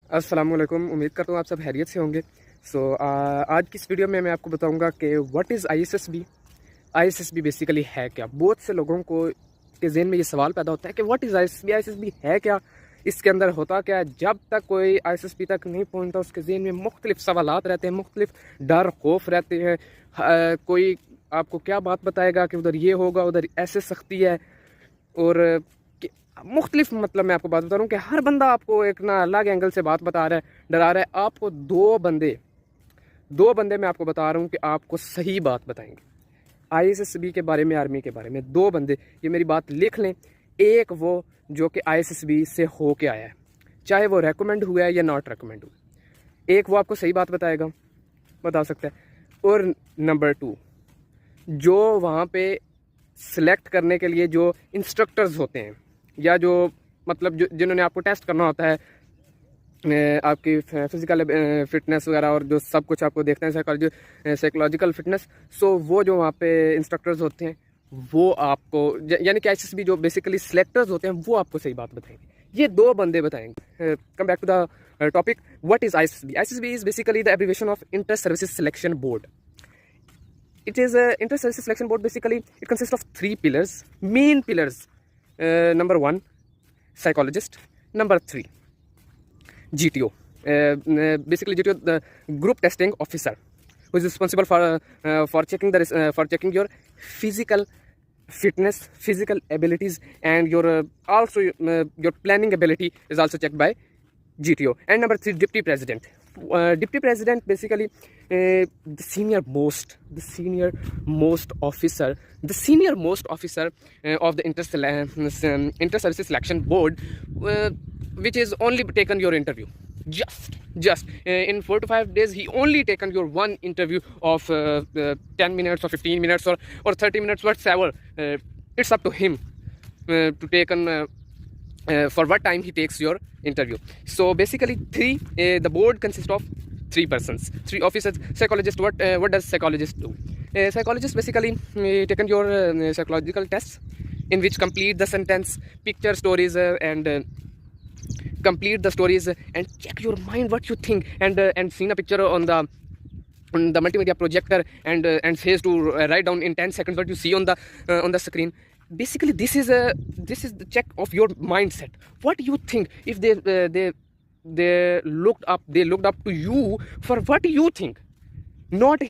अस्सलाम वालेकुम। उम्मीद करता हूँ आप सब खैरियत से होंगे। आज की इस वीडियो में मैं आपको बताऊंगा कि what is ISSB. ISSB basically है क्या। बहुत से लोगों को के जहन में ये सवाल पैदा होता है कि व्हाट इज़ आईएसएसबी, आईएसएसबी है क्या, इसके अंदर होता क्या है। जब तक कोई आईएसएसबी तक नहीं पहुँचता उसके जहन में मुख्तलिफ सवालात रहते हैं, मुख्तलिफ डर खौफ रहते हैं। कोई आपको क्या बात बताएगा कि उधर ये होगा, उधर ऐसे सख्ती है, और मुख्तलिफ मतलब मैं आपको बात बता रहा हूँ कि हर बंदा आपको एक ना अलग एंगल से बात बता रहा है, डरा रहा है आपको। दो बंदे मैं आपको बता रहा हूँ कि आपको सही बात बताएंगे आईएसएसबी के बारे में, आर्मी के बारे में। दो बंदे, ये मेरी बात लिख लें। एक वो जो कि आईएसएसबी से हो के आया है, चाहे वो रेकमेंड हुआ है या नॉट रेकमेंड हुआ, एक वो आपको सही बात बताएगा, बता सकता है। और नंबर 2, जो वहाँ पे सिलेक्ट करने के लिए जो इंस्ट्रक्टर्स होते हैं, या जो मतलब जो जिन्होंने आपको टेस्ट करना होता है, आपकी फिजिकल फिटनेस वगैरह, और जो सब कुछ आपको देखते हैं साइकोलॉजिकल फिटनेस। सो वो जो वहाँ पे इंस्ट्रक्टर्स होते हैं वो आपको, यानी कि आईएसएसबी जो बेसिकली सिलेक्टर्स होते हैं, वो आपको सही बात बताएंगे। ये दो बंदे बताएंगे। Come back to the topic, what is ISSB. ISSB is basically the abbreviation of inter services selection board. It is a inter-services selection board. Basically, it consists of 3 pillars, main pillars. Number 1, psychologist. Number 3, GTO. Basically, GTO, the group testing officer, who is responsible for checking for checking your physical fitness, physical abilities, and your also your planning ability is also checked by GTO. And number 3, deputy president. Deputy president basically the senior most officer, of the inter-services selection board, which is only taken your interview. Just in 4 to 5 days, he only taken your one interview of 10 minutes or 15 minutes or 30 minutes, whatsoever. It's up to him to take for what time he takes your interview. So basically, the board consists of 3 persons, 3 officers. Psychologist, what does psychologist do? Psychologist basically taken your psychological tests, in which complete the sentence, picture stories, and complete the stories, and check your mind what you think, and seen a picture on the multimedia projector, and says to write down in 10 seconds what you see on the screen. Basically, this is the check of your mindset. What you think. If they looked up to you for what you think, not